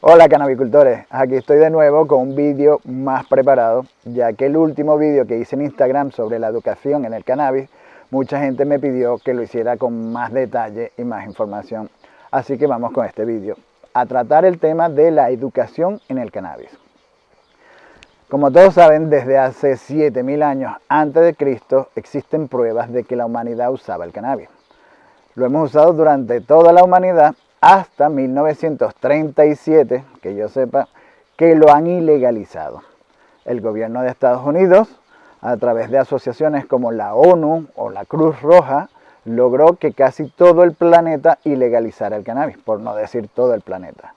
Hola cannabicultores, aquí estoy de nuevo con un vídeo más preparado, ya que el último vídeo que hice en Instagram sobre la educación en el cannabis, mucha gente me pidió que lo hiciera con más detalle y más información. Así que vamos con este vídeo, a tratar el tema de la educación en el cannabis. Como todos saben, desde hace 7000 años antes de Cristo existen pruebas de que la humanidad usaba el cannabis. Lo hemos usado durante toda la humanidad hasta 1937, que yo sepa, que lo han ilegalizado. El gobierno de Estados Unidos, a través de asociaciones como la ONU o la Cruz Roja, logró que casi todo el planeta ilegalizara el cannabis, por no decir todo el planeta.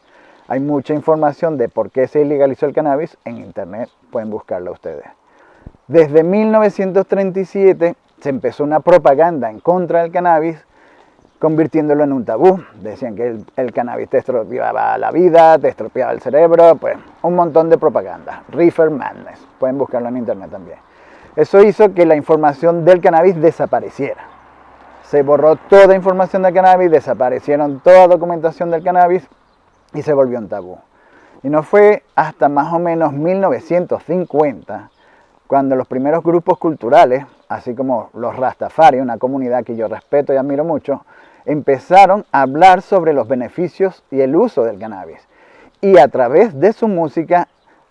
Hay mucha información de por qué se ilegalizó el cannabis en internet, pueden buscarlo ustedes. Desde 1937 se empezó una propaganda en contra del cannabis, convirtiéndolo en un tabú. Decían que el cannabis te estropeaba la vida, te estropeaba el cerebro, pues un montón de propaganda. Reefer Madness, pueden buscarlo en internet también. Eso hizo que la información del cannabis desapareciera. Se borró toda información del cannabis, desaparecieron toda documentación del cannabis y se volvió un tabú. Y no fue hasta más o menos 1950 cuando los primeros grupos culturales, así como los Rastafari, una comunidad que yo respeto y admiro mucho, empezaron a hablar sobre los beneficios y el uso del cannabis. Y a través de su música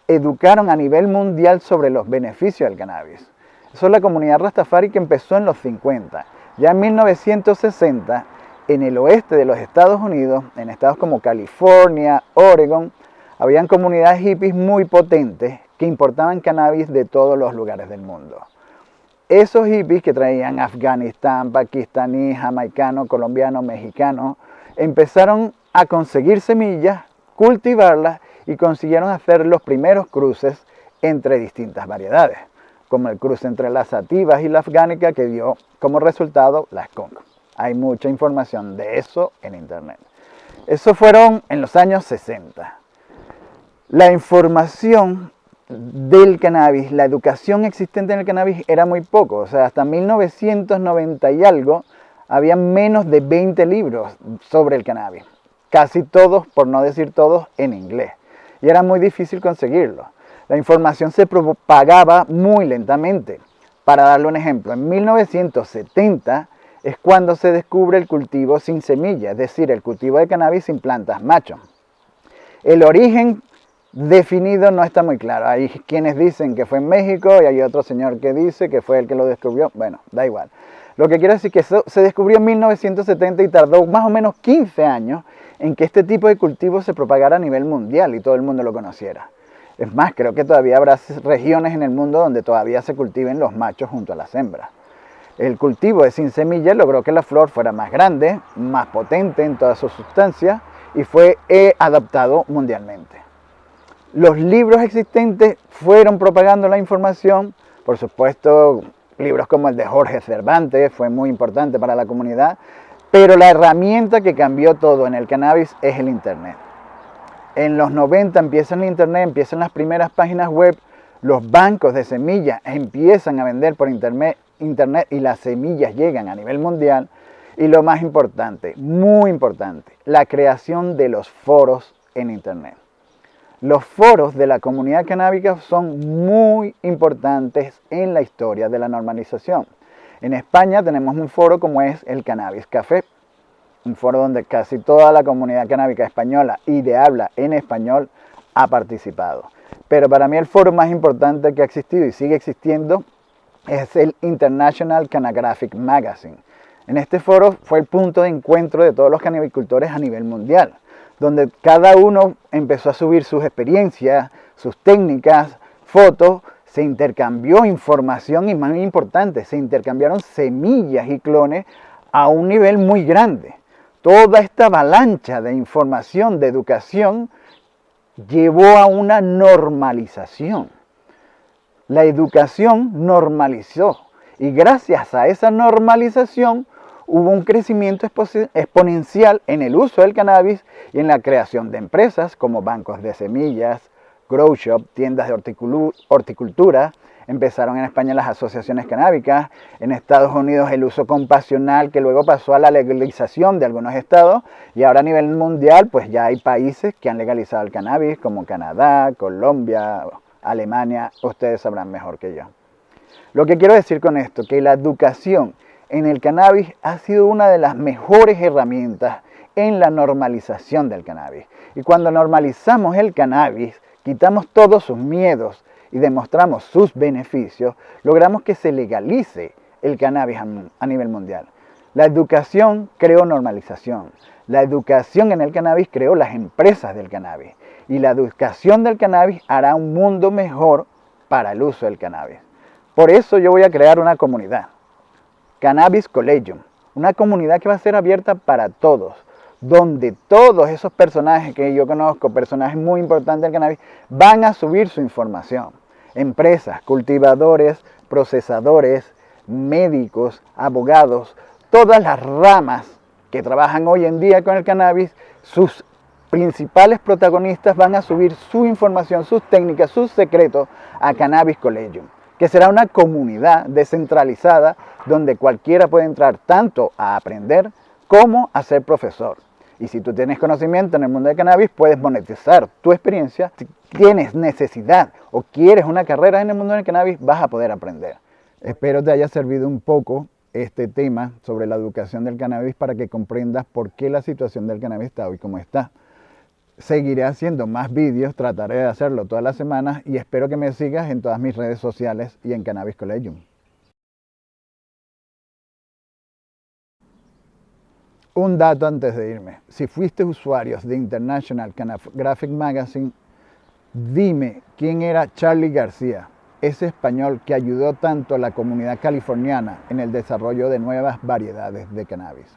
educaron a nivel mundial sobre los beneficios del cannabis. Eso es la comunidad Rastafari que empezó en los 50. Ya en 1960, en el oeste de los Estados Unidos, en estados como California, Oregon, habían comunidades hippies muy potentes que importaban cannabis de todos los lugares del mundo. Esos hippies que traían Afganistán, pakistaní, jamaicano, colombiano, mexicano, empezaron a conseguir semillas, cultivarlas y consiguieron hacer los primeros cruces entre distintas variedades, como el cruce entre las sativas y la afgánica que dio como resultado la skunk. Hay mucha información de eso en internet. Eso fueron en los años 60. La información del cannabis, la educación existente en el cannabis era muy poco, o sea, hasta 1990 y algo, había menos de 20 libros sobre el cannabis, casi todos, por no decir todos, en inglés, y era muy difícil conseguirlo. La información se propagaba muy lentamente. Para darle un ejemplo, en 1970 es cuando se descubre el cultivo sin semilla, es decir, el cultivo de cannabis sin plantas macho. El origen definido no está muy claro. Hay quienes dicen que fue en México y hay otro señor que dice que fue el que lo descubrió. Bueno, da igual. Lo que quiero decir es que eso se descubrió en 1970 y tardó más o menos 15 años en que este tipo de cultivo se propagara a nivel mundial y todo el mundo lo conociera. Es más, creo que todavía habrá regiones en el mundo donde todavía se cultiven los machos junto a las hembras. El cultivo de sin semilla logró que la flor fuera más grande, más potente en toda su sustancia y fue adaptado mundialmente. Los libros existentes fueron propagando la información, por supuesto, libros como el de Jorge Cervantes fue muy importante para la comunidad, pero la herramienta que cambió todo en el cannabis es el internet. En los 90 empieza el internet, empiezan las primeras páginas web, los bancos de semillas empiezan a vender por internet y las semillas llegan a nivel mundial. Y lo más importante, muy importante, la creación de los foros en internet. Los foros de la comunidad canábica son muy importantes en la historia de la normalización. En España tenemos un foro como es el Cannabis Café, un foro donde casi toda la comunidad canábica española y de habla en español ha participado. Pero para mí el foro más importante que ha existido y sigue existiendo es el International Cannagraphic Magazine. En este foro fue el punto de encuentro de todos los cannabicultores a nivel mundial, donde cada uno empezó a subir sus experiencias, sus técnicas, fotos, se intercambió información y más importante, se intercambiaron semillas y clones a un nivel muy grande. Toda esta avalancha de información, de educación, llevó a una normalización. La educación normalizó y gracias a esa normalización hubo un crecimiento exponencial en el uso del cannabis y en la creación de empresas como bancos de semillas, grow shop, tiendas de horticultura, Empezaron en España las asociaciones canábicas, en Estados Unidos el uso compasional, que luego pasó a la legalización de algunos estados, y ahora a nivel mundial pues ya hay países que han legalizado el cannabis, como Canadá, Colombia, Alemania. Ustedes sabrán mejor que yo. Lo que quiero decir con esto, que la educación en el cannabis ha sido una de las mejores herramientas en la normalización del cannabis. Y cuando normalizamos el cannabis, quitamos todos sus miedos y demostramos sus beneficios, logramos que se legalice el cannabis a nivel mundial. La educación creó normalización. La educación en el cannabis creó las empresas del cannabis. Y la educación del cannabis hará un mundo mejor para el uso del cannabis. Por eso yo voy a crear una comunidad, Cannabis Collegium, una comunidad que va a ser abierta para todos, donde todos esos personajes que yo conozco, personajes muy importantes del cannabis, van a subir su información. Empresas, cultivadores, procesadores, médicos, abogados, todas las ramas que trabajan hoy en día con el cannabis, sus principales protagonistas van a subir su información, sus técnicas, sus secretos a Cannabis Collegium, que será una comunidad descentralizada donde cualquiera puede entrar tanto a aprender como a ser profesor. Y si tú tienes conocimiento en el mundo del cannabis, puedes monetizar tu experiencia. Si tienes necesidad o quieres una carrera en el mundo del cannabis, vas a poder aprender. Espero te haya servido un poco este tema sobre la educación del cannabis para que comprendas por qué la situación del cannabis está hoy como está. Seguiré haciendo más vídeos, trataré de hacerlo todas las semanas y espero que me sigas en todas mis redes sociales y en Cannabis Collegium. Un dato antes de irme. Si fuiste usuario de International Graphic Magazine, dime quién era Charly García, ese español que ayudó tanto a la comunidad californiana en el desarrollo de nuevas variedades de cannabis.